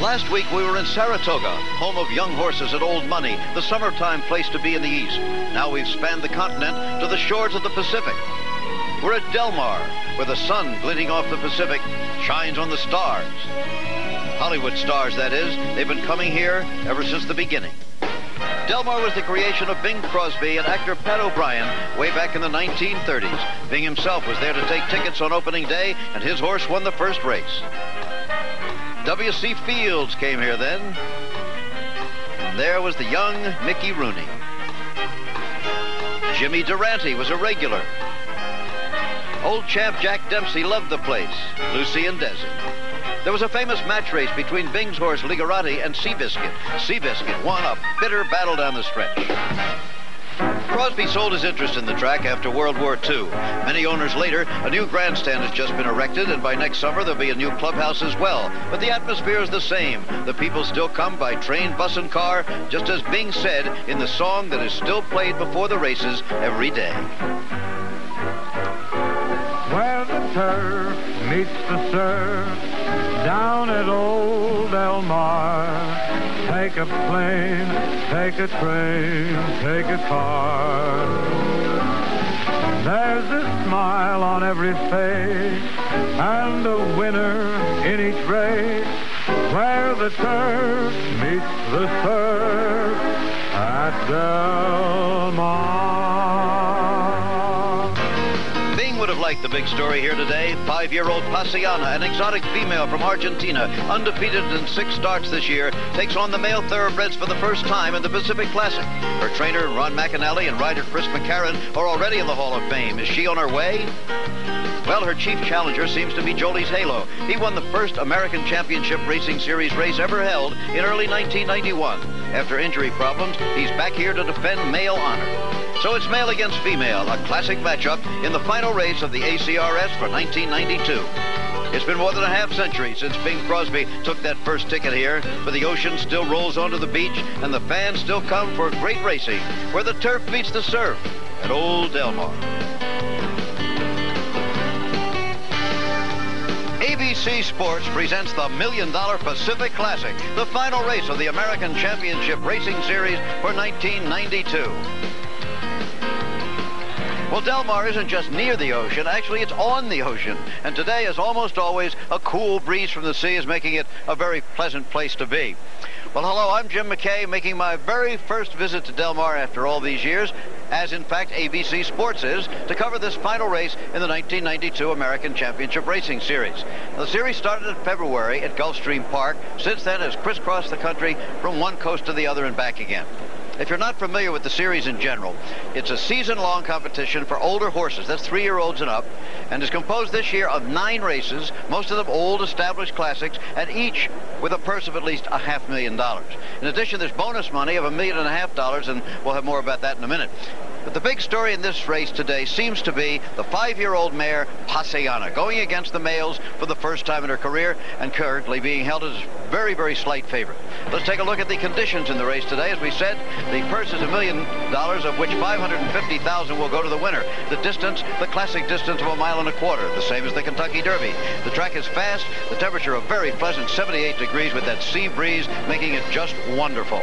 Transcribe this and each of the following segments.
Last week we were in Saratoga, home of young horses and old money, the summertime place to be in the East. Now we've spanned the continent to the shores of the Pacific. We're at Del Mar, where the sun glinting off the Pacific shines on the stars. Hollywood stars, that is. They've been coming here ever since the beginning. Del Mar was the creation of Bing Crosby and actor Pat O'Brien way back in the 1930s. Bing himself was there to take tickets on opening day, and his horse won the first race. W.C. Fields came here then. And there was the young Mickey Rooney. Jimmy Durante was a regular. Old champ Jack Dempsey loved the place. Lucy and Desi. There was a famous match race between Bing's horse Ligarati and Seabiscuit. Seabiscuit won a bitter battle down the stretch. Crosby sold his interest in the track after World War II. Many owners later, a new grandstand has just been erected, and by next summer there'll be a new clubhouse as well. But the atmosphere is the same. The people still come by train, bus, and car, just as Bing said in the song that is still played before the races every day. Where the turf meets the surf, down at old Del Mar. Take a plane, take a train, take a car. There's a smile on every face, and a winner in each race. Where the turf meets the surf at Del Mar. Bing would have liked the big story here today. 5-year-old Paciana, an exotic female from Argentina, undefeated in 6 starts this year, takes on the male thoroughbreds for the first time in the Pacific Classic. Her trainer, Ron McAnally, and rider Chris McCarron are already in the Hall of Fame. Is she on her way? Well, her chief challenger seems to be Jolie's Halo. He won the first American Championship Racing Series race ever held in early 1991. After injury problems, he's back here to defend male honor. So it's male against female, a classic matchup in the final race of the ACRS for 1992. It's been more than a half century since Bing Crosby took that first ticket here, but the ocean still rolls onto the beach, and the fans still come for great racing, where the turf meets the surf at Old Del Mar. ABC Sports presents the $1 Million Pacific Classic, the final race of the American Championship Racing Series for 1992. Well, Del Mar isn't just near the ocean. Actually, it's on the ocean. And today, as almost always, a cool breeze from the sea is making it a very pleasant place to be. Well, hello, I'm Jim McKay, making my very first visit to Del Mar after all these years, as in fact ABC Sports is, to cover this final race in the 1992 American Championship Racing Series. The series started in February at Gulfstream Park. Since then, has crisscrossed the country from one coast to the other and back again. If you're not familiar with the series in general, it's a season-long competition for older horses, that's 3-year-olds and up, and is composed this year of 9 races, most of them old established classics, and each with a purse of at least $500,000. In addition, there's bonus money of $1.5 million, and we'll have more about that in a minute. But the big story in this race today seems to be the 5-year-old mare, Paciana, going against the males for the first time in her career and currently being held as very, very slight favorite. Let's take a look at the conditions in the race today. As we said, the purse is $1 million, of which $550,000 will go to the winner. The distance, the classic distance of 1.25 miles, the same as the Kentucky Derby. The track is fast, the temperature a very pleasant 78 degrees with that sea breeze, making it just wonderful.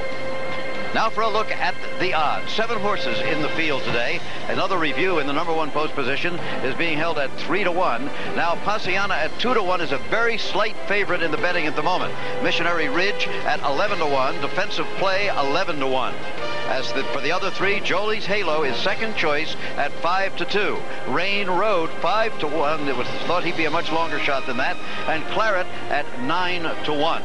Now for a look at the odds. 7 horses in the field today. Another review in the #1 post position is being held at 3-1. Now Paciana at 2-1 is a very slight favorite in the betting at the moment. Missionary Ridge at 11-1. Defensive Play 11-1. As for the other 3, Jolie's Halo is second choice at 5-2. Rain Road 5-1. It was thought he'd be a much longer shot than that. And Claret at 9-1.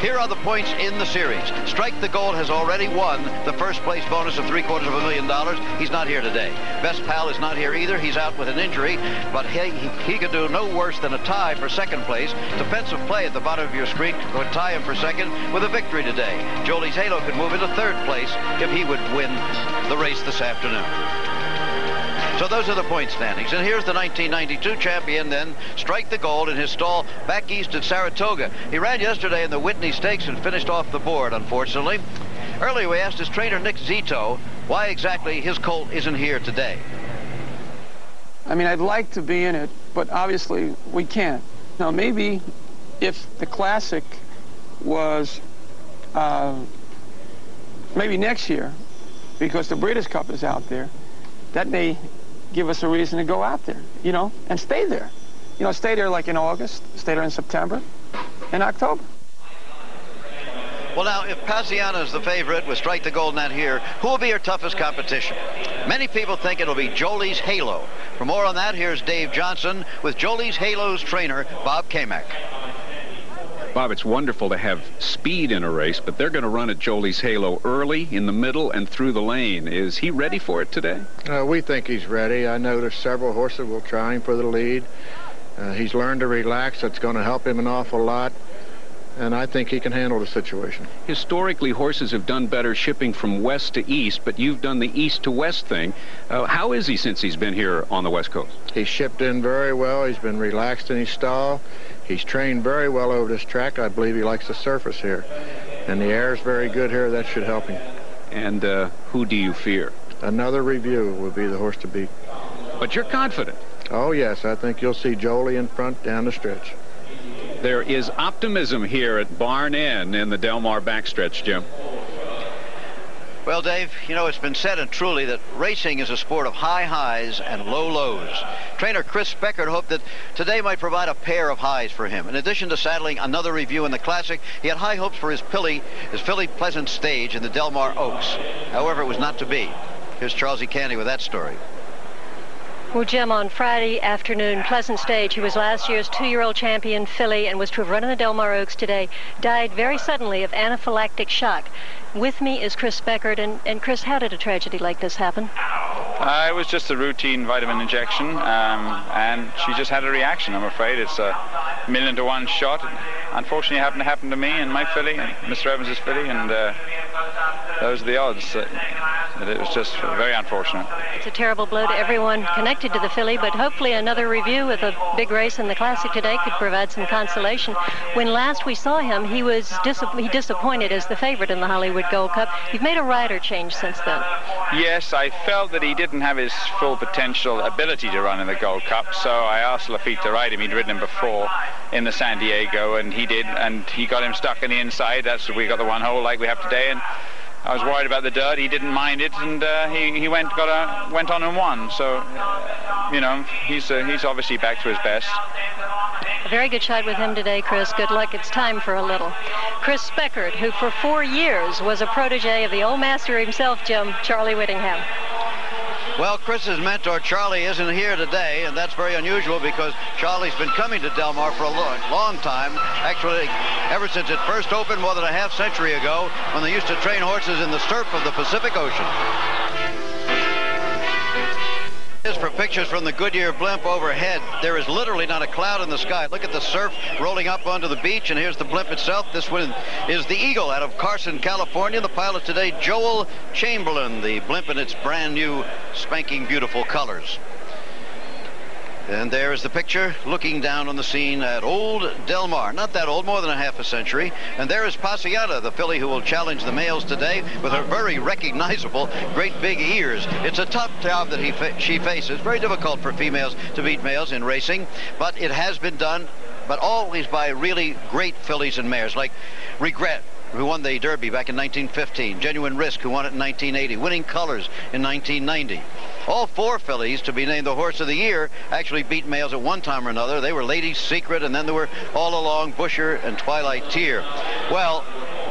Here are the points in the series. Strike the Gold has already won the first place bonus of $750,000. He's not here today. Best Pal is not here either. He's out with an injury, but he could do no worse than a tie for second place. Defensive Play at the bottom of your screen would tie him for second with a victory today. Jolie's Halo could move into third place if he would win the race this afternoon. So those are the point standings. And here's the 1992 champion then, Strike the Gold, in his stall back east at Saratoga. He ran yesterday in the Whitney Stakes and finished off the board, unfortunately. Earlier we asked his trainer, Nick Zito, why exactly his colt isn't here today. I mean, I'd like to be in it, but obviously we can't. Now, maybe if the Classic was maybe next year, because the Breeders' Cup is out there, that may give us a reason to go out there, you know, and stay there. You know, stay there like in August, stay there in September, in October. Well, now, if Paciana is the favorite with Strike the Gold Net here, who will be her toughest competition? Many people think it'll be Jolie's Halo. For more on that, here's Dave Johnson with Jolie's Halo's trainer, Bob Kamek. Bob, it's wonderful to have speed in a race, but they're going to run at Jolie's Halo early, in the middle, and through the lane. Is he ready for it today? We think he's ready. I know there's several horses will try him for the lead. He's learned to relax. That's going to help him an awful lot. And I think he can handle the situation. Historically, horses have done better shipping from west to east, but you've done the east to west thing. How is he since he's been here on the West Coast? He's shipped in very well. He's been relaxed in his stall. He's trained very well over this track. I believe he likes the surface here. And the air is very good here. That should help him. And who do you fear? Another Review would be the horse to beat. But you're confident. Oh, yes. I think you'll see Jolie in front down the stretch. There is optimism here at Barn Inn in the Del Mar backstretch, Jim. Well, Dave, you know, it's been said and truly that racing is a sport of high highs and low lows. Trainer Chris Beckert hoped that today might provide a pair of highs for him. In addition to saddling another Review in the Classic, he had high hopes for his Philly Pleasant stage in the Del Mar Oaks. However, it was not to be. Here's Charles E. Candy with that story. Well, Jim, on Friday afternoon, Pleasant Stage, who was last year's 2-year-old champion filly and was to have run in the Del Mar Oaks today, died very suddenly of anaphylactic shock. With me is Chris Beckert. And Chris, how did a tragedy like this happen? It was just a routine vitamin injection, and she just had a reaction, I'm afraid. It's a 1,000,000 to 1 shot. Unfortunately, it happened to happen to me and my filly, and Mr. Evans' filly, and those are the odds. It was just very unfortunate. It's a terrible blow to everyone connected to the filly, but hopefully another Review with a big race in the Classic today could provide some consolation. When last we saw him, he was disappointed as the favorite in the Hollywood Gold Cup. You've made a rider change since then. Yes, I felt that he didn't have his full potential ability to run in the Gold Cup, so I asked Lafitte to ride him. He'd ridden him before in the San Diego, and he did, and he got him stuck in the inside. That's we got the 1 hole like we have today, and I was worried about the dirt. He didn't mind it, and he went on and won. So, you know, he's obviously back to his best. A very good shot with him today, Chris. Good luck. It's time for a little. Chris Beckert, who for 4 years was a protege of the old master himself, Jim, Charlie Whittingham. Well, Chris's mentor, Charlie, isn't here today, and that's very unusual because Charlie's been coming to Del Mar for a long time. Actually, ever since it first opened more than a half-century ago when they used to train horses in the surf of the Pacific Ocean. Here's for pictures from the Goodyear blimp overhead. There is literally not a cloud in the sky. Look at the surf rolling up onto the beach, and here's the blimp itself. This one is the Eagle out of Carson, California. The pilot today, Joel Chamberlain. The blimp in its brand new, spanking beautiful colors. And there is the picture looking down on the scene at old Del Mar. Not that old, more than a half a century. And there is Paciana, the filly who will challenge the males today with her very recognizable great big ears. It's a tough job that she faces. Very difficult for females to beat males in racing, but it has been done, but always by really great fillies and mares like Regret, who won the Derby back in 1915, Genuine Risk, who won it in 1980, Winning Colors in 1990. All 4 fillies to be named the Horse of the Year actually beat males at one time or another. They were Lady's Secret, and then there were All Along, Busher, and Twilight Tear. Well,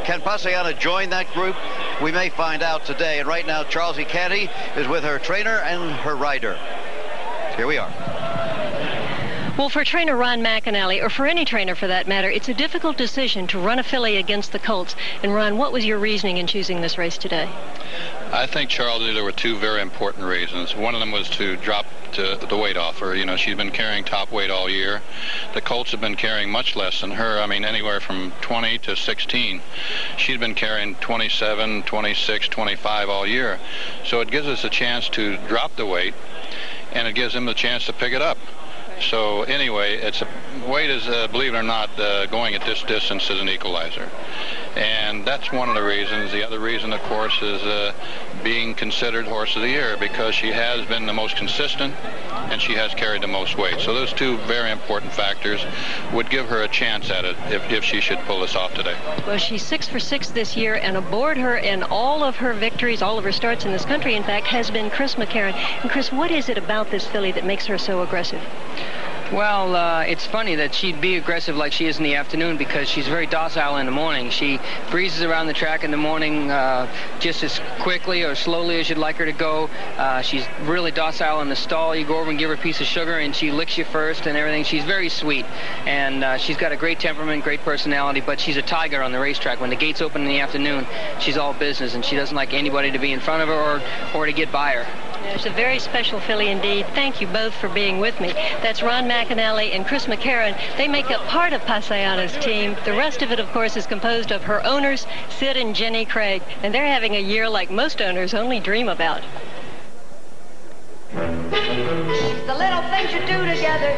can Paciana join that group? We may find out today. And right now, Charles E. Canty is with her trainer and her rider. Here we are. Well, for trainer Ron McAnally, or for any trainer for that matter, it's a difficult decision to run a filly against the colts. And Ron, what was your reasoning in choosing this race today? I think, Charles, there were 2 very important reasons. One of them was to drop the weight off her. You know, she's been carrying top weight all year. The colts have been carrying much less than her. I mean, anywhere from 20 to 16. She's been carrying 27, 26, 25 all year. So it gives us a chance to drop the weight, and it gives them the chance to pick it up. So anyway, weight is, believe it or not, going at this distance is an equalizer. And that's one of the reasons. The other reason, of course, is being considered Horse of the Year, because she has been the most consistent and she has carried the most weight. So those two very important factors would give her a chance at it if she should pull this off today. Well, she's 6 for 6 this year, and aboard her in all of her victories, all of her starts in this country, in fact, has been Chris McCarron. And Chris, what is it about this filly that makes her so aggressive? Well, it's funny that she'd be aggressive like she is in the afternoon, because she's very docile in the morning. She breezes around the track in the morning just as quickly or slowly as you'd like her to go. She's really docile in the stall. You go over and give her a piece of sugar and she licks you first and everything. She's very sweet, and she's got a great temperament, great personality, but she's a tiger on the racetrack. When the gates open in the afternoon, she's all business, and she doesn't like anybody to be in front of her or to get by her. It's a very special filly indeed. Thank you both for being with me. That's Ron McAnally and Chris McCarron. They make up part of Paceana's team. The rest of it, of course, is composed of her owners, Sid and Jenny Craig. And they're having a year like most owners only dream about. The little things you do together,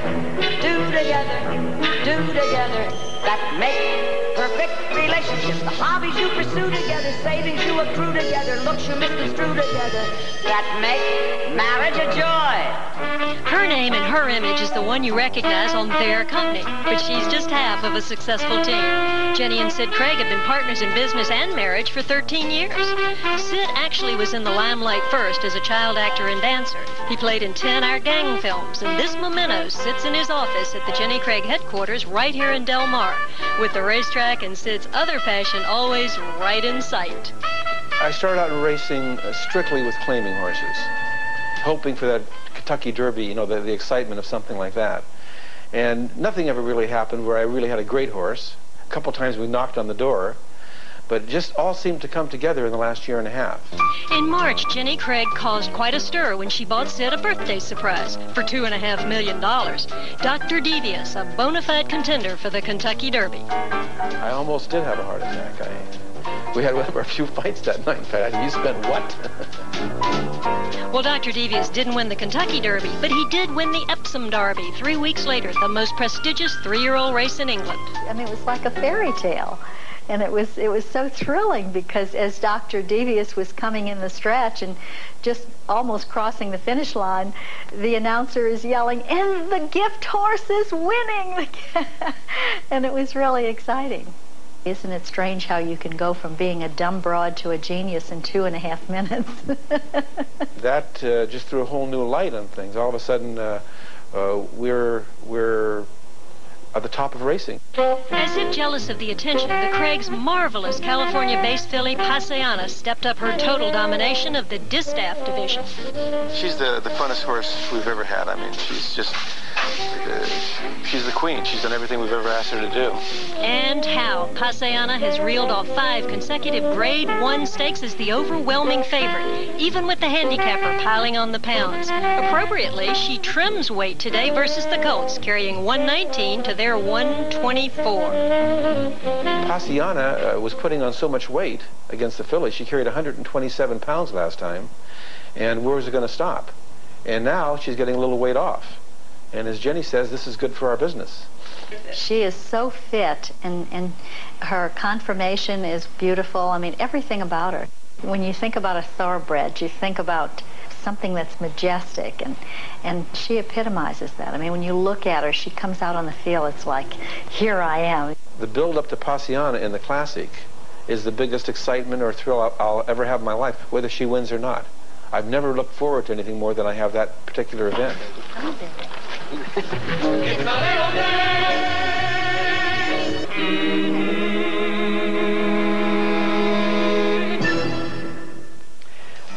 that make perfect relationships. The hobbies you pursue together, savings you accrue together, looks you misconstrue together, that make marriage a joy. Her name and her image is the one you recognize on their company, but she's just half of a successful team. Jenny and Sid Craig have been partners in business and marriage for 13 years. Sid actually was in the limelight first as a child actor and dancer. He played in 10 Our Gang films, and this memento sits in his office at the Jenny Craig headquarters right here in Del Mar, with the racetrack and Sid's other passion always right in sight. I started out in racing strictly with claiming horses, hoping for that Kentucky Derby, you know, the excitement of something like that. And nothing ever really happened where I really had a great horse. A couple times we knocked on the door, but it just all seemed to come together in the last year and a half. In March, Jenny Craig caused quite a stir when she bought Sid a birthday surprise for $2.5 million. Dr. Devious, a bona fide contender for the Kentucky Derby. I almost did have a heart attack. We had a few fights that night. In fact, you spent what? Well, Dr. Devious didn't win the Kentucky Derby, but he did win the Epsom Derby 3 weeks later, the most prestigious 3-year-old race in England. I mean, it was like a fairy tale. And it was so thrilling, because as Dr. Devious was coming in the stretch and just almost crossing the finish line, the announcer is yelling, "And the gift horse is winning!" And it was really exciting. Isn't it strange how you can go from being a dumb broad to a genius in 2.5 minutes? That just threw a whole new light on things. All of a sudden, we're at the top of racing. As if jealous of the attention, the Craigs' marvelous California-based filly Paceana stepped up her total domination of the Distaff division. She's the funnest horse we've ever had. I mean, she's just, she's the queen. She's done everything we've ever asked her to do. And how Paceana has reeled off 5 consecutive Grade 1 stakes as the overwhelming favorite, even with the handicapper piling on the pounds. Appropriately, she trims weight today versus the Colts, carrying 119 to their 124. Paceana was putting on so much weight against the filly. She carried 127 pounds last time, and where was it going to stop? And now she's getting a little weight off. And as Jenny says, this is good for our business. She is so fit, and her conformation is beautiful. I mean, everything about her. When you think about a thoroughbred, you think about something that's majestic, and she epitomizes that. I mean, when you look at her, she comes out on the field, it's like, here I am. The build-up to Paceana in the Classic is the biggest excitement or thrill I'll ever have in my life, whether she wins or not. I've never looked forward to anything more than I have that particular event.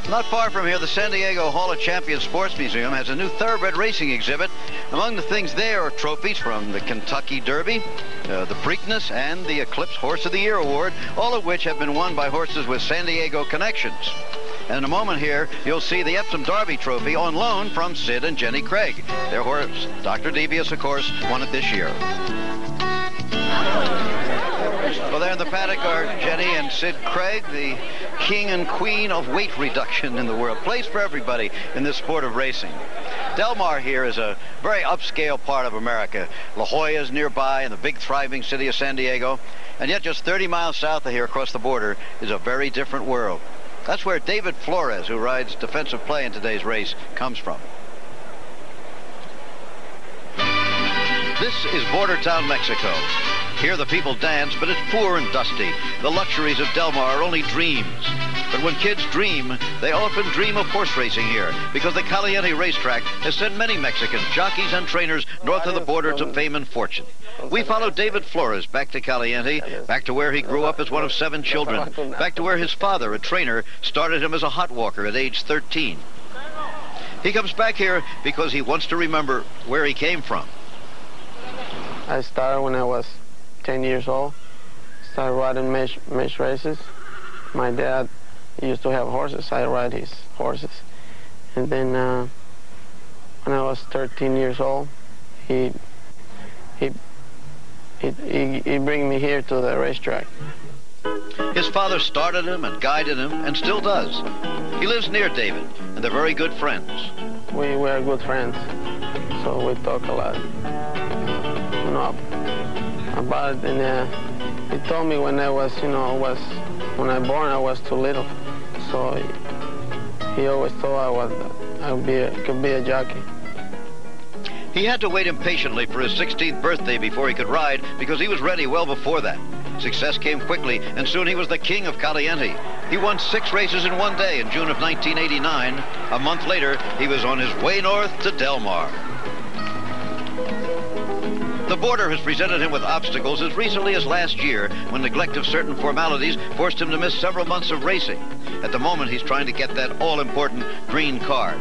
Not far from here, the San Diego Hall of Champions Sports Museum has a new thoroughbred racing exhibit. Among the things there are trophies from the Kentucky Derby, the Preakness, and the Eclipse Horse of the Year Award, all of which have been won by horses with San Diego connections. And in a moment here, you'll see the Epsom Derby trophy on loan from Sid and Jenny Craig. Their horse, Dr. Devious, of course, won it this year. Well, there in the paddock are Jenny and Sid Craig, the king and queen of weight reduction in the world. Place for everybody in this sport of racing. Del Mar here is a very upscale part of America. La Jolla is nearby in the big thriving city of San Diego. And yet just 30 miles south of here across the border is a very different world. That's where David Flores, who rides defensive play in today's race, comes from. This is border town Mexico. Here the people dance, but it's poor and dusty. The luxuries of Del Mar are only dreams. But when kids dream, they often dream of horse racing here, because the Caliente racetrack has sent many Mexicans, jockeys and trainers north of the border to fame and fortune. We follow David Flores back to Caliente, back to where he grew up as one of 7 children, back to where his father, a trainer, started him as a hot walker at age 13. He comes back here because he wants to remember where he came from. I started when I was 10 years old. Started riding mesh races. My dad used to have horses. I ride his horses. And then when I was 13 years old, he bring me here to the racetrack. His father started him and guided him and still does. He lives near David, and they're very good friends. We were good friends, so we talk a lot, you know, about it. And he told me when I was, when I born, I was too little, so he always thought I could be a jockey. He had to wait impatiently for his 16th birthday before he could ride, because he was ready well before that. Success came quickly, and soon he was the king of Caliente. He won 6 races in one day in June of 1989. A month later, he was on his way north to Del Mar. The border has presented him with obstacles as recently as last year, when neglect of certain formalities forced him to miss several months of racing. At the moment, he's trying to get that all-important green card.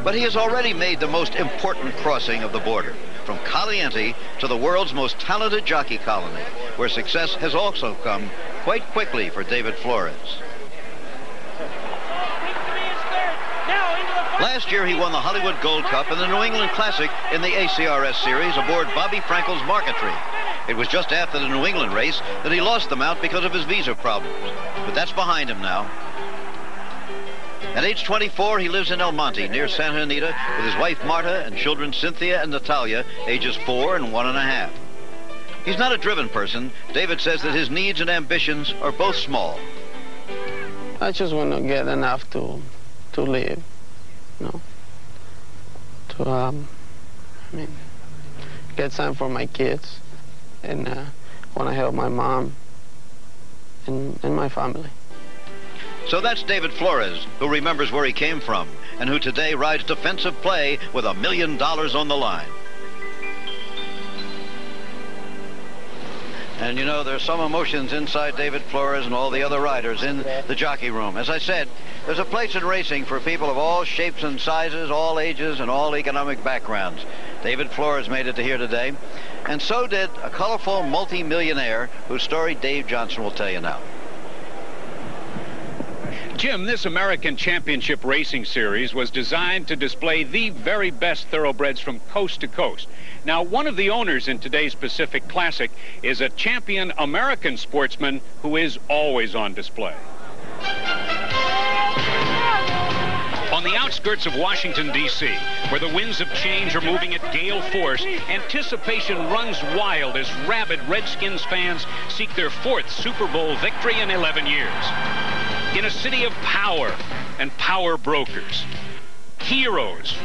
But he has already made the most important crossing of the border, from Caliente to the world's most talented jockey colony, where success has also come quite quickly for David Flores. Last year, he won the Hollywood Gold Cup and the New England Classic in the ACRS Series aboard Bobby Frankel's Marquetry. It was just after the New England race that he lost the mount because of his visa problems. But that's behind him now. At age 24, he lives in El Monte, near Santa Anita, with his wife Marta and children Cynthia and Natalia, ages 4 and 1.5. He's not a driven person. David says that his needs and ambitions are both small. I just want to get enough to live, to get time for my kids, and want to help my mom and my family. So that's David Flores, who remembers where he came from, and who today rides defensive play with $1 million on the line. And you know, there's some emotions inside David Flores and all the other riders in the jockey room. As I said, there's a place in racing for people of all shapes and sizes, all ages, and all economic backgrounds. David Flores made it to here today, and so did a colorful multi-millionaire whose story Dave Johnson will tell you now. Jim, this American Championship Racing Series was designed to display the very best thoroughbreds from coast to coast. Now, one of the owners in today's Pacific Classic is a champion American sportsman who is always on display. On the outskirts of Washington, D.C., where the winds of change are moving at gale force, anticipation runs wild as rabid Redskins fans seek their 4th Super Bowl victory in 11 years. In a city of power and power brokers, heroes,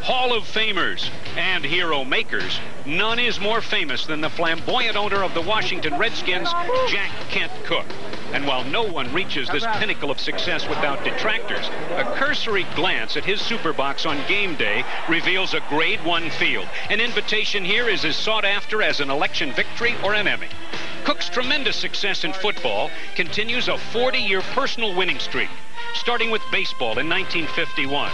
Hall of Famers, and hero makers, none is more famous than the flamboyant owner of the Washington Redskins, Jack Kent Cooke. And while no one reaches this pinnacle of success without detractors, a cursory glance at his superbox on game day reveals a Grade 1 field. An invitation here is as sought after as an election victory or an Emmy. Cooke's tremendous success in football continues a 40-year personal winning streak, starting with baseball in 1951.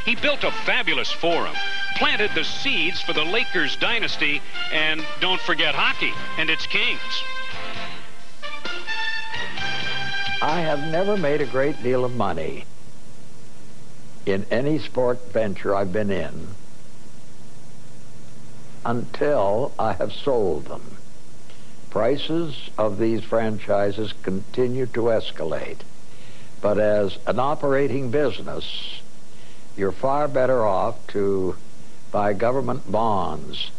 He built a fabulous forum, planted the seeds for the Lakers dynasty, and don't forget hockey and its kings. I have never made a great deal of money in any sport venture I've been in until I have sold them. prices of these franchises continue to escalate. But as an operating business, you're far better off to buy government bonds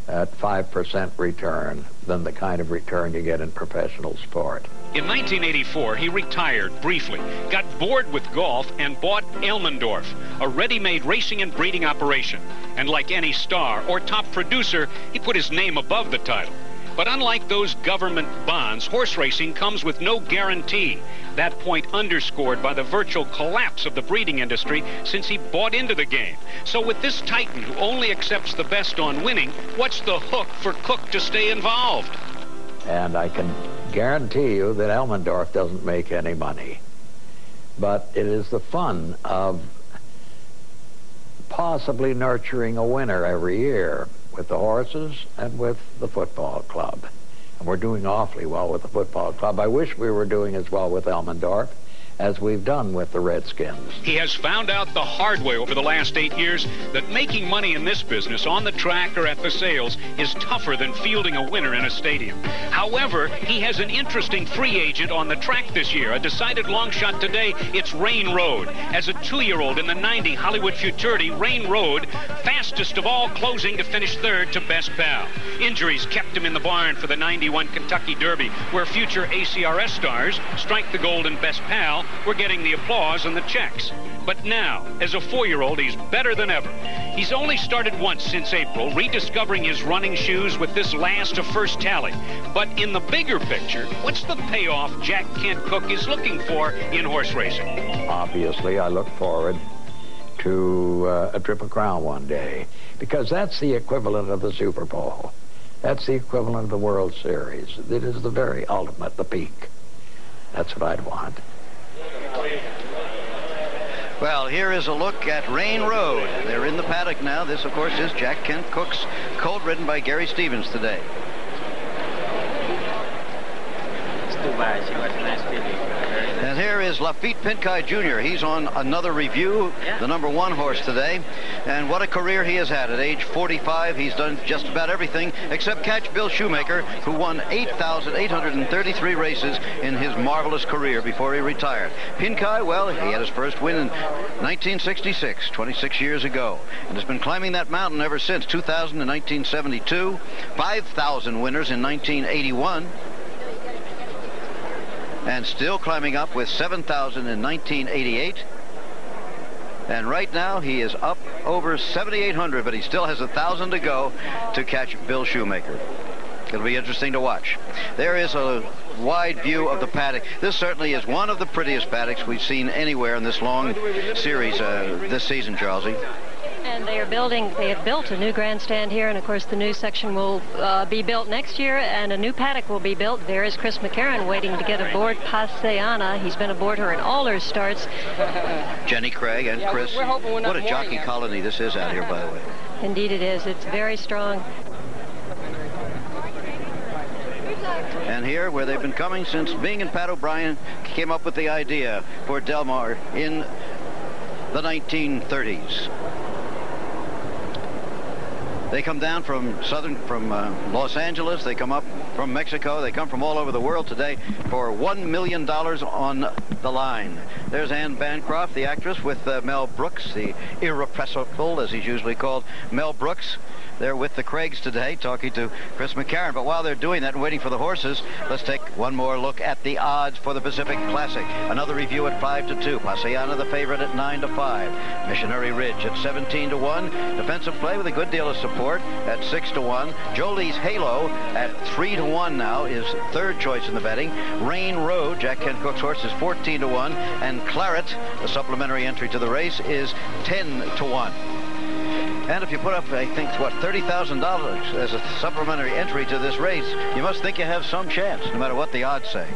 at 5% return than the kind of return you get in professional sport. In 1984, he retired briefly, got bored with golf, and bought Elmendorf, a ready-made racing and breeding operation. And like any star or top producer, he put his name above the title. But unlike those government bonds, horse racing comes with no guarantee. That point underscored by the virtual collapse of the breeding industry since he bought into the game. So with this titan who only accepts the best on winning, what's the hook for Cook to stay involved? And I can guarantee you that Elmendorf doesn't make any money. But it is the fun of possibly nurturing a winner every year with the horses and with the football club. And we're doing awfully well with the football club. I wish we were doing as well with Elmendorf as we've done with the Redskins. He has found out the hard way over the last 8 years that making money in this business on the track or at the sales is tougher than fielding a winner in a stadium. However, he has an interesting free agent on the track this year. A decided long shot today, it's Rain Road. As a 2-year-old in the 90 Hollywood Futurity, Rain Road, fastest of all, closing to finish third to Best Pal. Injuries kept him in the barn for the 91 Kentucky Derby, where future ACRS stars, Strike the Gold and Best Pal, were getting the applause and the checks. But now, as a 4-year-old, he's better than ever. He's only started once since April, rediscovering his running shoes with this last to first tally. But in the bigger picture, what's the payoff Jack Kent Cooke is looking for in horse racing? Obviously, I look forward to a Triple Crown one day, because that's the equivalent of the Super Bowl. That's the equivalent of the World Series. It is the very ultimate, the peak. That's what I'd want. Well, here is a look at Rain Road. They're in the paddock now. This, of course, is Jack Kent Cooke's colt ridden by Gary Stevens today. It's too bad. She was a nice filly. And here is Lafitte Pinkai Jr. He's on another review, the #1 horse today. And what a career he has had. At age 45, he's done just about everything except catch Bill Shoemaker, who won 8,833 races in his marvelous career before he retired. Pinkai, well, he had his first win in 1966, 26 years ago, and has been climbing that mountain ever since. 2000 in 1972, 5,000 winners in 1981. And still climbing up with 7,000 in 1988. And right now he is up over 7,800, but he still has 1,000 to go to catch Bill Shoemaker. It'll be interesting to watch. There is a wide view of the paddock. This certainly is one of the prettiest paddocks we've seen anywhere in this long series this season, Charlesy. And they have built a new grandstand here, and of course the new section will be built next year, and a new paddock will be built. There is Chris McCarron waiting to get aboard Paceana. He's been aboard her in all her starts. Jenny Craig and Chris. What a jockey colony this is out here, by the way. Indeed it is. It's very strong. And here, where they've been coming since Bing and Pat O'Brien came up with the idea for Del Mar in the 1930s. They come down from Los Angeles. They come up from Mexico. They come from all over the world today for $1 million on the line. There's Anne Bancroft, the actress, with Mel Brooks, the irrepressible, as he's usually called, Mel Brooks. They're with the Craigs today, talking to Chris McCarron. But while they're doing that and waiting for the horses, let's take one more look at the odds for the Pacific Classic. Another review at 5-2. Paceana, the favorite, at 9-5. Missionary Ridge at 17-1. Defensive Play with a good deal of support at 6-1. Jolie's Halo at 3-1 now is third choice in the betting. Rain Road, Jack Kent Cooke's horse, is 14-1. And Claret, the supplementary entry to the race, is 10-1. And if you put up, I think, what, $30,000 as a supplementary entry to this race, you must think you have some chance, no matter what the odds say.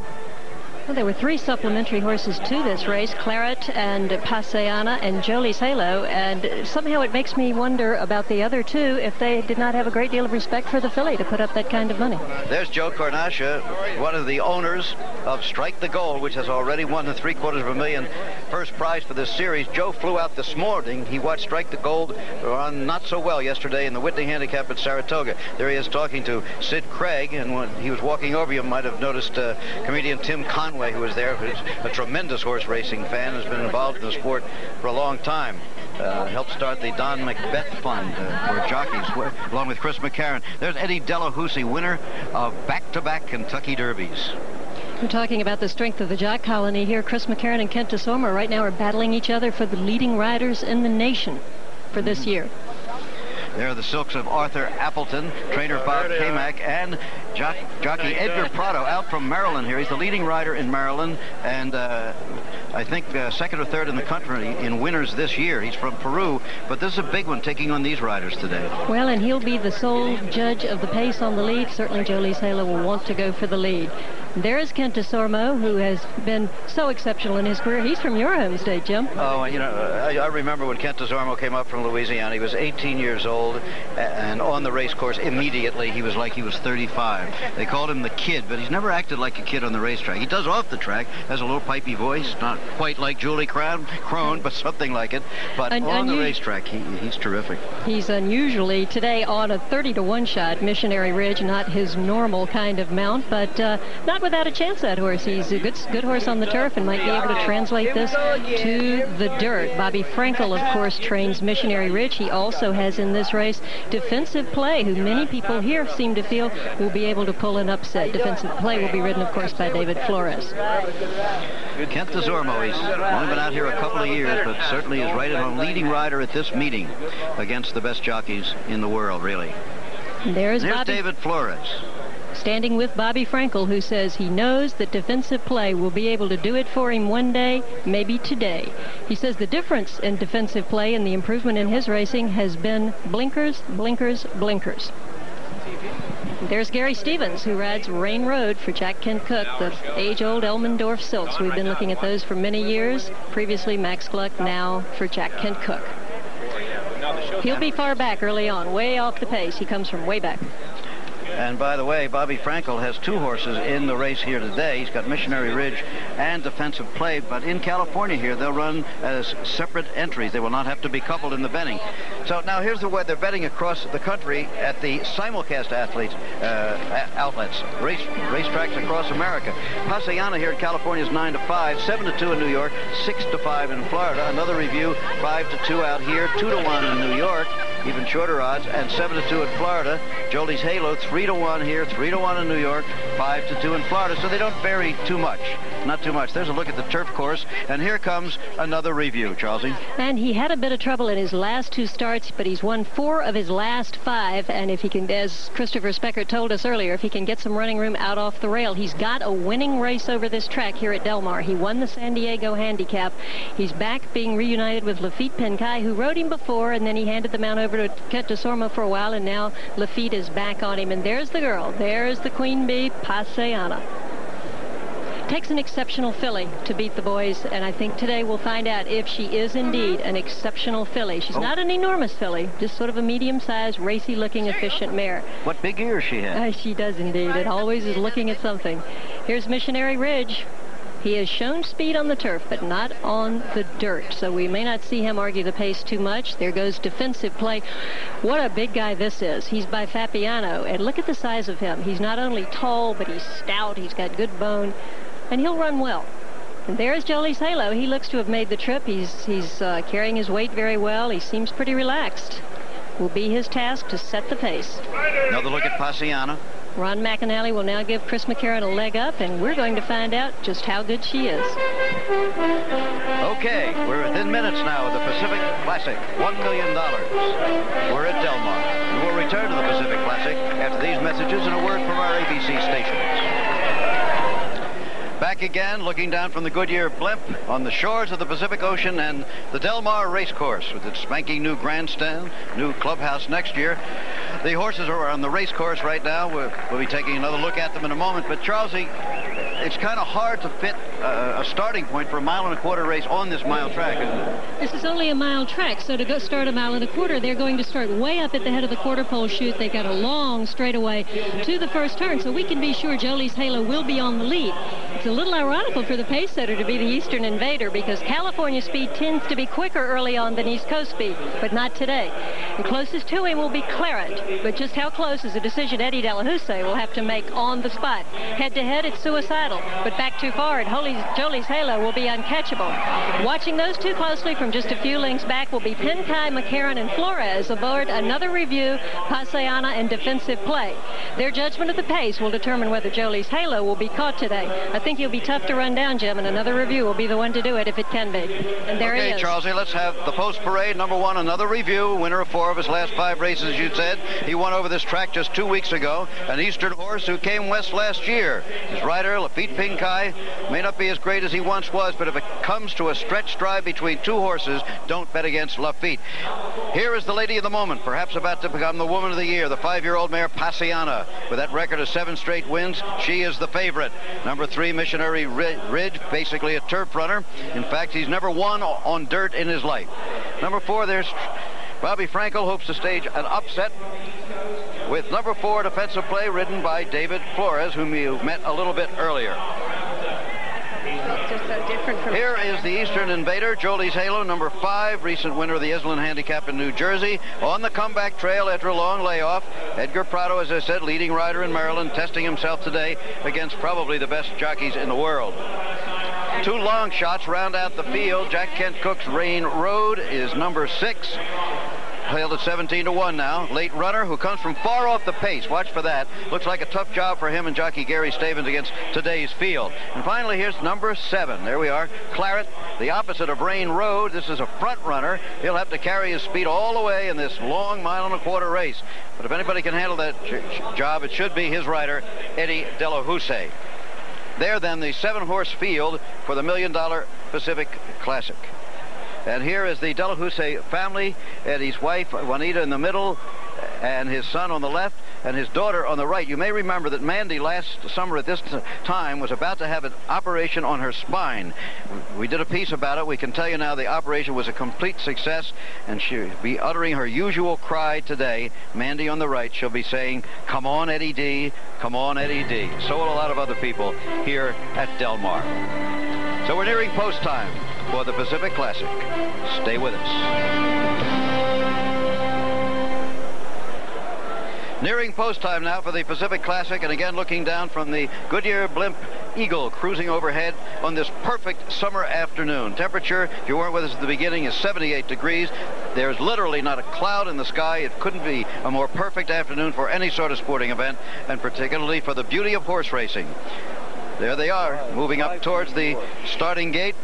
Well, there were 3 supplementary horses to this race, Claret and Paceana and Jolie's Halo, and somehow it makes me wonder about the other 2 if they did not have a great deal of respect for the filly to put up that kind of money. There's Joe Cornasha, one of the owners of Strike the Gold, which has already won the $750,000 first prize for this series. Joe flew out this morning. He watched Strike the Gold run not so well yesterday in the Whitney Handicap at Saratoga. There he is talking to Sid Craig, and when he was walking over, you might have noticed comedian Tim Conway, who was there, who's a tremendous horse racing fan, has been involved in the sport for a long time. Helped start the Don Macbeth Fund for jockeys, along with Chris McCarron. There's Eddie Delahousie, winner of back-to-back Kentucky Derbies. We're talking about the strength of the jock colony here. Chris McCarron and Kent Desormeaux right now are battling each other for the leading riders in the nation for this year. There are the silks of Arthur Appleton, trainer Bob Kamak, and jockey Edgar Prado out from Maryland here. He's the leading rider in Maryland, and I think second or third in the country in winners this year. He's from Peru, but this is a big one taking on these riders today. Well, and he'll be the sole judge of the pace on the lead. Certainly Jolie's Halo will want to go for the lead. There is Kent Desormeaux, who has been so exceptional in his career. He's from your home state, Jim. Oh, you know, I remember when Kent Desormeaux came up from Louisiana. He was 18 years old, and on the race course immediately he was like he was 35. They called him the Kid, but he's never acted like a kid on the racetrack. He does off the track, has a little pipey voice, not quite like Julie Crone, but something like it. But on the racetrack, he's terrific. He's unusually today on a 30-to-1 shot, Missionary Ridge, not his normal kind of mount, but not without a chance, that horse. He's a good horse on the turf and might be able to translate this to the dirt. Bobby Frankel, of course, trains Missionary Ridge. He also has in this race Defensive Play, who many people here seem to feel will be able to pull an upset. Defensive Play will be ridden, of course, by David Flores. Kent Desormeaux, he's only been out here a couple of years, but certainly is rated on leading rider at this meeting against the best jockeys in the world, really. There's David Flores, standing with Bobby Frankel, who says he knows that Defensive Play will be able to do it for him one day, maybe today. He says the difference in Defensive Play and the improvement in his racing has been blinkers, blinkers, blinkers. There's Gary Stevens, who rides Rain Road for Jack Kent Cooke, the age-old Elmendorf Silks. We've been looking at those for many years. Previously Max Gluck, now for Jack Kent Cooke. He'll be far back early on, way off the pace. He comes from way back. And by the way, Bobby Frankel has 2 horses in the race here today. He's got Missionary Ridge and Defensive Play, but in California here, they'll run as separate entries. They will not have to be coupled in the betting. So now here's the way they're betting across the country at the simulcast outlets, racetracks across America. Paceana here in California is 9-5, 7-2 in New York, 6-5 in Florida. Another review, 5-2 out here, 2-1 in New York, even shorter odds, and 7-2 in Florida. Jolie's Halo, 3-1 here, 3-1 in New York, 5-2 in Florida. So they don't vary too much. Not too much. There's a look at the turf course, and here comes another review, Charlesy. And he had a bit of trouble in his last 2 starts, but he's won 4 of his last 5, and if he can, as Christopher Speckert told us earlier, if he can get some running room out off the rail, he's got a winning race over this track here at Del Mar. He won the San Diego Handicap. He's back being reunited with Lafitte Pencaille, who rode him before, and then he handed the mount over to Kent Desormeaux for a while, and now Lafitte is back on him. And there's the girl. There's the Queen Bee, Paceana. Takes an exceptional filly to beat the boys, and I think today we'll find out if she is indeed an exceptional filly. She's not an enormous filly, just sort of a medium-sized, racy-looking, efficient mare. What big ears she has. She does indeed. It always is looking at something. Here's Missionary Ridge. He has shown speed on the turf, but not on the dirt, so we may not see him argue the pace too much. There goes Defensive Play. What a big guy this is. He's by Fapiano, and look at the size of him. He's not only tall, but he's stout. He's got good bone, and he'll run well. And there's Jolie's Halo. He looks to have made the trip. He's carrying his weight very well. He seems pretty relaxed. Will be his task to set the pace. Another look at Paceana. Ron McAnally will now give Chris McCarron a leg up, and we're going to find out just how good she is. Okay, we're within minutes now of the Pacific Classic, $1 million. We're at Del Mar, and we'll return to the Pacific Classic after these messages and a word from our ABC stations. Back again, looking down from the Goodyear blimp on the shores of the Pacific Ocean and the Del Mar Racecourse with its spanking new grandstand, new clubhouse next year. The horses are on the racecourse right now. We'll be taking another look at them in a moment. But Charlesy, it's kind of hard to fit a starting point for a 1.25 mile race on this mile track, isn't it? This is only a mile track, so to go start 1.25 miles, they're going to start way up at the head of the quarter pole chute. They got a long straightaway to the first turn, so we can be sure Jolie's Halo will be on the lead. It's a little ironical for the pace setter to be the Eastern Invader because California speed tends to be quicker early on than East Coast speed, but not today. The closest to him will be Claret, but just how close is a decision Eddie Delahousse will have to make on the spot. Head-to-head, it's suicidal, but back too far, and Jolie's Halo will be uncatchable. Watching those two closely from just a few lengths back will be Pinkai, McCarran, and Flores aboard another review, Paceless, and defensive play. Their judgment of the pace will determine whether Jolie's Halo will be caught today. I think he'll be tough to run down, Jim, and another review will be the one to do it if it can be. And there he is. Okay, Charlesie, let's have the post parade. Number 1, another review. Winner of 4 of his last 5 races, as you said. He won over this track just 2 weeks ago. An Eastern horse who came west last year. His rider, Lafitte Pinkai, may not be as great as he once was, but if it comes to a stretch drive between 2 horses, don't bet against Lafitte. Here is the lady of the moment, perhaps about to become the woman of the year, the 5-year-old mare Paceless. With that record of 7 straight wins, she is the favorite. Number 3, Missionary Ridge, basically a turf runner. In fact, he's never won on dirt in his life. Number 4, there's Bobby Frankel, hopes to stage an upset with number 4, defensive play, ridden by David Flores, whom you met a little bit earlier. Just so different from Here is the Eastern Invader, Jolie's Halo, number 5, recent winner of the Iselin Handicap in New Jersey, on the comeback trail after a long layoff. Edgar Prado, as I said, leading rider in Maryland, testing himself today against probably the best jockeys in the world. 2 long shots round out the field. Jack Kent Cook's Rain Road is number 6. Hailed at 17-1 now. Late runner who comes from far off the pace. Watch for that. Looks like a tough job for him and jockey Gary Stavens against today's field. And finally, here's number 7. There we are. Claret, the opposite of Rain Road. This is a front runner. He'll have to carry his speed all the way in this long 1.25 mile race. But if anybody can handle that job, it should be his rider, Eddie Delahousse. There, then, the 7-horse field for the $1 Million Pacific Classic. And here is the Delahousse family, Eddie's wife, Juanita, in the middle, and his son on the left, and his daughter on the right. You may remember that Mandy last summer at this time was about to have an operation on her spine. We did a piece about it. We can tell you now the operation was a complete success, and she'll be uttering her usual cry today. Mandy on the right, she'll be saying, "Come on, Eddie D, come on, Eddie D." So will a lot of other people here at Del Mar. So we're nearing post time for the Pacific Classic. Stay with us. Nearing post time now for the Pacific Classic, and again looking down from the Goodyear Blimp Eagle cruising overhead on this perfect summer afternoon. Temperature, if you weren't with us at the beginning, is 78 degrees. There's literally not a cloud in the sky. It couldn't be a more perfect afternoon for any sort of sporting event, and particularly for the beauty of horse racing. There they are, moving up towards the starting gate.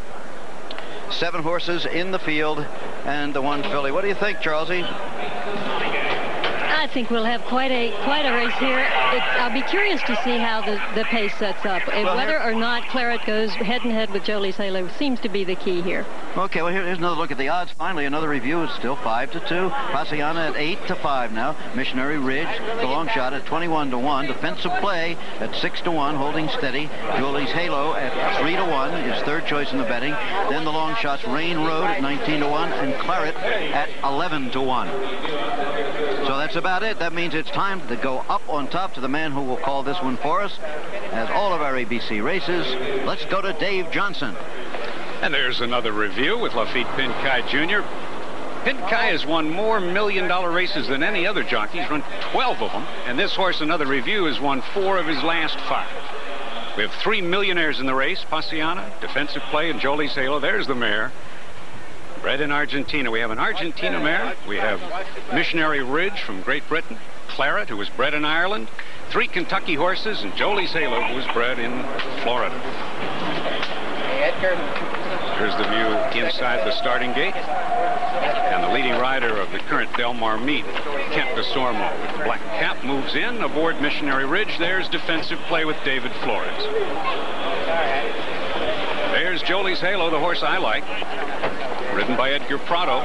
7 horses in the field and the 1 filly. What do you think, Charlesie? I think we'll have quite a race here. I'll be curious to see how the pace sets up. Well, whether or not Claret goes head-and-head with Jolie's Halo seems to be the key here. Okay, well, here's another look at the odds. Finally, another review. It's still 5-2. Paceless at 8-5 now. Missionary Ridge, the long shot at 21-1. Defensive play at 6-1, holding steady. Jolie's Halo at 3-1, his third choice in the betting. Then the long shots, Rain Road at 19-1, and Claret at 11-1. So that's about it. That means it's time to go up on top to the man who will call this one for us, as all of our ABC races. Let's go to Dave Johnson. And there's another review with Lafitte Pinkai Jr. Pinkai has won more $1 million races than any other jockey. He's run 12 of them. And this horse, another review, has won 4 of his last 5. We have 3 millionaires in the race. Paceless, defensive play, and Jolie's Halo. There's the mare. Bred in Argentina. We have an Argentina mare. We have Missionary Ridge from Great Britain. Claret, who was bred in Ireland. 3 Kentucky horses, and Jolie's Halo, who was bred in Florida. Here's the view inside the starting gate. And the leading rider of the current Del Mar meet, Kent Desormeaux, with the black cap, moves in aboard Missionary Ridge. There's defensive play with David Flores. There's Jolie's Halo, the horse I like, ridden by Edgar Prado.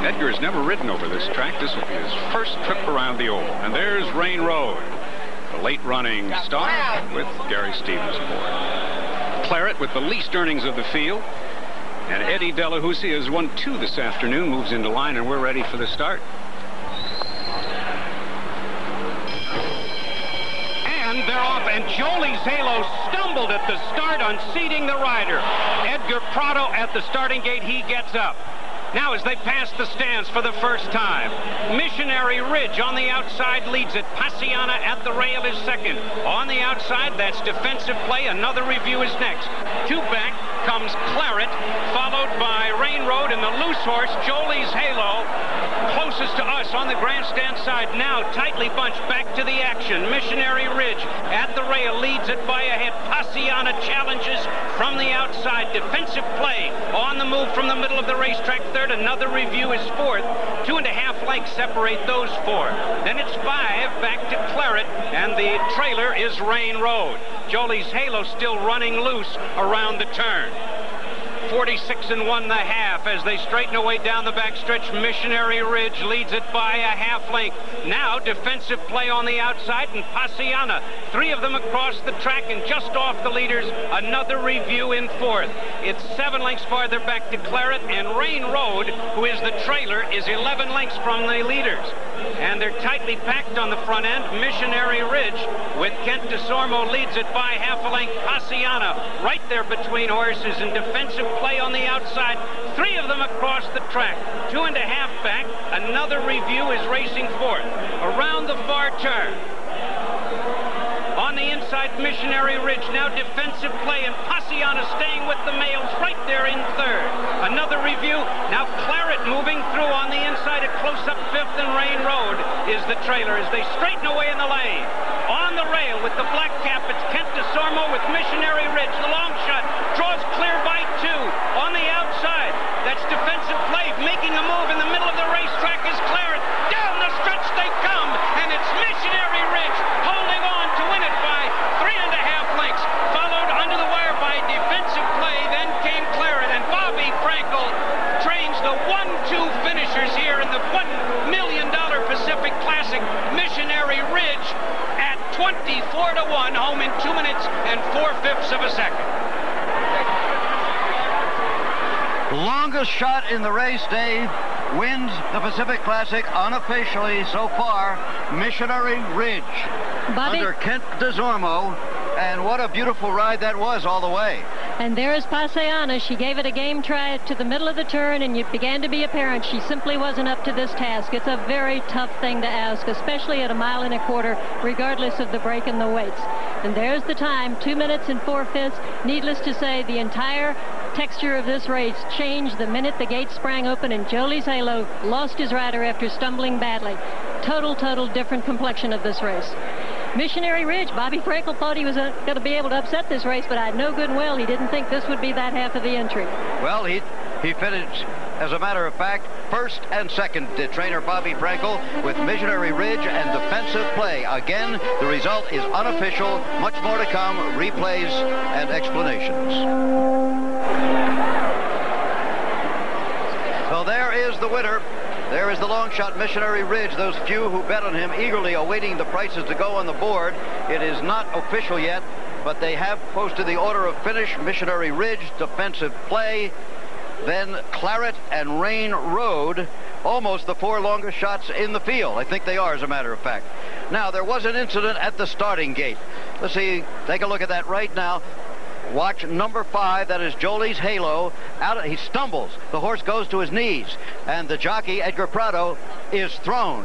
Edgar has never ridden over this track. This will be his first trip around the oval. And there's Rain Road. The late running star with Gary Stevens aboard. Claret with the least earnings of the field. And Eddie Delahousie has won 2 this afternoon, moves into line, and we're ready for the start. And they're off, and Jolie's Halo stumbled at the start, unseating the rider. Edgar Prado at the starting gate, he gets up. Now as they pass the stands for the first time, Missionary Ridge on the outside leads it. Paciana at the rail is second. On the outside, that's defensive play. Another review is next. 2 back comes Claret, followed by Rain Road and the loose horse, Jolie's Halo. Closest to us on the grandstand side now, tightly bunched back to the action. Missionary Ridge at the rail leads it by a head. Paciana challenges from the outside. Defensive play on the move from the middle of the racetrack. Third, another review is fourth. 2.5 lengths separate those 4. Then it's 5 back to Claret, and the trailer is Rain Road. Jolie's Halo still running loose around the turn. 46 1.5 as they straighten away down the backstretch. Missionary Ridge leads it by a half length. Now defensive play on the outside, and Paciana, 3 of them across the track and just off the leaders. Another review in fourth. It's 7 lengths farther back to Claret, and Rain Road, who is the trailer, is 11 lengths from the leaders. And they're tightly packed on the front end. Missionary Ridge with Kent Desormeaux leads it by half a length. Paciana right there between horses, and defensive play on the outside. 3 of them across the track. 2.5 back. Another review is racing fourth. Around the far turn. On the inside, Missionary Ridge now defensive play, and Paciana staying with the males right there in third. Another review. Now Claret moving through on the inside. A close-up fifth, and Rain Road is the trailer as they straighten away in the lane. On the rail with the black cap, it's Kent Desormeaux with Missionary Ridge. The long shot draws clear by 2. On the outside, that's defensive play. Making a move in the middle of the racetrack is Claret. Down the stretch they come, and it's Missionary Ridge holding on to win it by 3.5 lengths. Followed under the wire by defensive play. Then came Claret, and Bobby Frankel trains the 1-2 finishers here in the $1 million Pacific Classic. Missionary Ridge at 24 to 1, home in 2 minutes and 4/5 of a second. Longest shot in the race, Dave, wins the Pacific Classic unofficially so far. Missionary Ridge under Kent Desormeaux, and what a beautiful ride that was all the way. And there is Paciana. She gave it a game try to the middle of the turn, and it began to be apparent she simply wasn't up to this task. It's a very tough thing to ask, especially at 1.25 miles, regardless of the break in the weights. And there's the time, 2 minutes and 4/5. Needless to say, the entire texture of this race changed the minute the gate sprang open and Jolie's Halo lost his rider after stumbling badly. Total different complexion of this race. Missionary Ridge, Bobby Frankel thought he was going to be able to upset this race, but I know good and well he didn't think this would be that half of the entry. Well, he finished, as a matter of fact, first and second to trainer Bobby Frankel with Missionary Ridge and defensive play. Again, the result is unofficial. Much more to come, replays and explanations. So there is the winner. There is the long shot, Missionary Ridge. Those few who bet on him eagerly awaiting the prices to go on the board. It is not official yet, but they have posted the order of finish. Missionary Ridge, defensive play. Then Claret and Rain Road, almost the 4 longest shots in the field. I think they are, as a matter of fact. Now, there was an incident at the starting gate. Let's see, take a look at that right now. Watch number 5, that is Jolie's Halo. He stumbles. The horse goes to his knees, and the jockey, Edgar Prado, is thrown.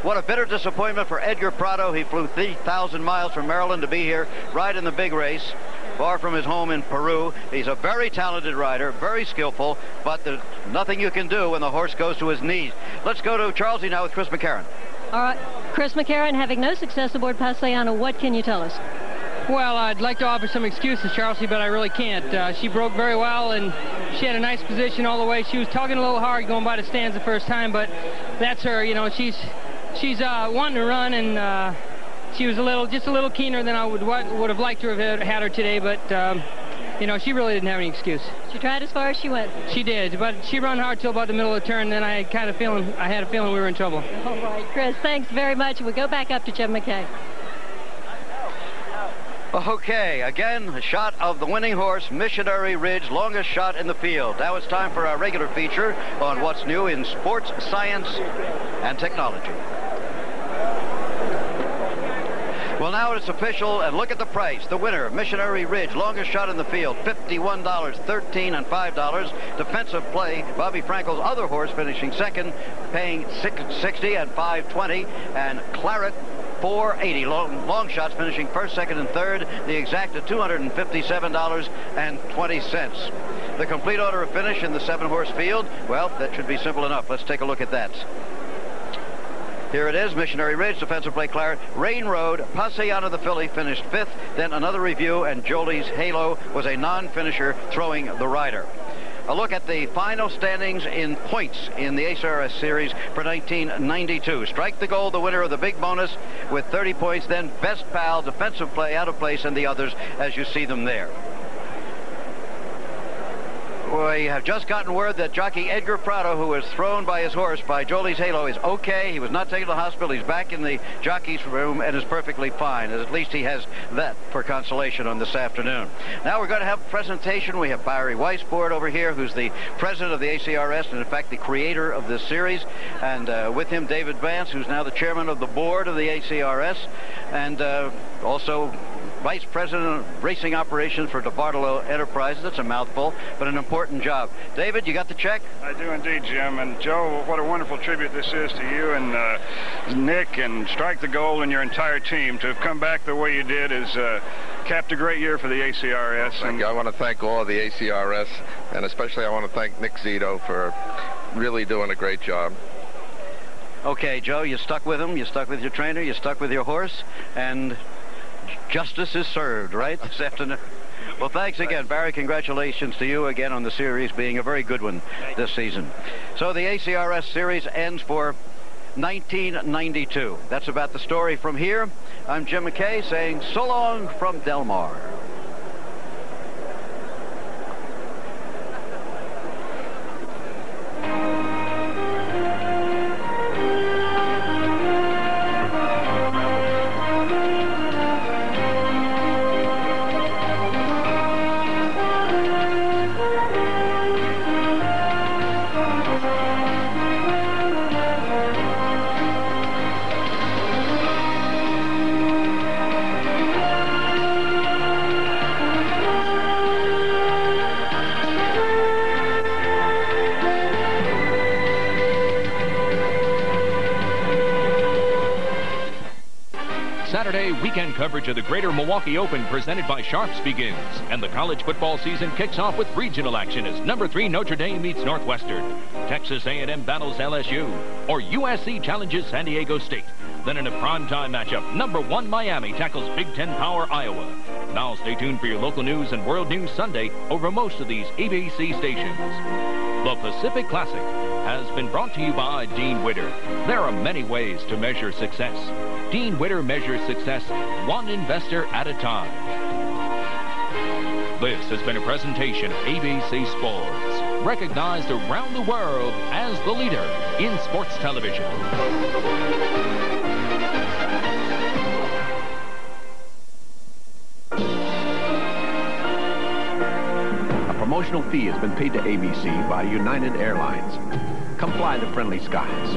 What a bitter disappointment for Edgar Prado. He flew 3,000 miles from Maryland to be here, ride in the big race, far from his home in Peru. He's a very talented rider, very skillful, but there's nothing you can do when the horse goes to his knees. Let's go to Charlesy now with Chris McCarron. All right, Chris McCarron, having no success aboard Paciana, what can you tell us? Well, I'd like to offer some excuses, Charlesy, but I really can't. She broke very well, and she had a nice position all the way. She was tugging a little hard going by the stands the first time, but that's her. You know, she's wanting to run, and she was just a little keener than I would have liked to have had her today, but you know, she really didn't have any excuse. She tried as far as she went. She did, but she ran hard till about the middle of the turn, then I had a feeling we were in trouble. All right, Chris, thanks very much. We'll go back up to Jim McKay. Okay, again, a shot of the winning horse, Missionary Ridge, longest shot in the field. Now it's time for our regular feature on what's new in sports, science, and technology. Well, now it's official, and look at the price. The winner, Missionary Ridge, longest shot in the field, $51, $13, and $5. Defensive play, Bobby Frankel's other horse finishing second, paying $6.60 and $5.20, and Claret, $4.80. Long shots finishing first, second, and third. The exact at $257.20. The complete order of finish in the 7-horse field, well, that should be simple enough. Let's take a look at that. Here it is, Missionary Ridge, defensive play Claret, Rain Road, Paceless the filly finished 5th, then another review, and Jolie's Halo was a non-finisher throwing the rider. A look at the final standings in points in the ACRS series for 1992. Strike the Gold, the winner of the big bonus with 30 points, then Best Pal, defensive play, out of place, and the others as you see them there. We have just gotten word that jockey Edgar Prado, who was thrown by his horse by Jolie's Halo, is okay. He was not taken to the hospital. He's back in the jockey's room and is perfectly fine. At least he has that for consolation on this afternoon. Now we're going to have a presentation. We have Barry Weisbord over here, who's the president of the ACRS and, in fact, the creator of this series. And with him, David Vance, who's now the chairman of the board of the ACRS, and also Vice President of Racing Operations for DeBartolo Enterprises. That's a mouthful, but an important job. David, you got the check? I do indeed, Jim. And Joe, what a wonderful tribute this is to you and Nick and Strike the Gold and your entire team. To have come back the way you did is capped a great year for the ACRS. Thank you. I want to thank all of the ACRS, and especially I want to thank Nick Zito for really doing a great job. Okay, Joe, you stuck with him. You stuck with your trainer. You stuck with your horse. And justice is served, right, this afternoon? Well, thanks again, Barry. Congratulations to you again on the series being a very good one this season. So the ACRS series ends for 1992. That's about the story from here. I'm Jim McKay saying so long from Del Mar. Saturday, weekend coverage of the Greater Milwaukee Open presented by Sharps begins, and the college football season kicks off with regional action as number 3 Notre Dame meets Northwestern, Texas A&M battles LSU, or USC challenges San Diego State. Then in a primetime matchup, number 1 Miami tackles Big Ten power Iowa. Now stay tuned for your local news and World News Sunday over most of these ABC stations. The Pacific Classic has been brought to you by Dean Witter. There are many ways to measure success. Dean Witter measures success one investor at a time. This has been a presentation of ABC Sports, recognized around the world as the leader in sports television. A promotional fee has been paid to ABC by United Airlines. Come fly the friendly skies.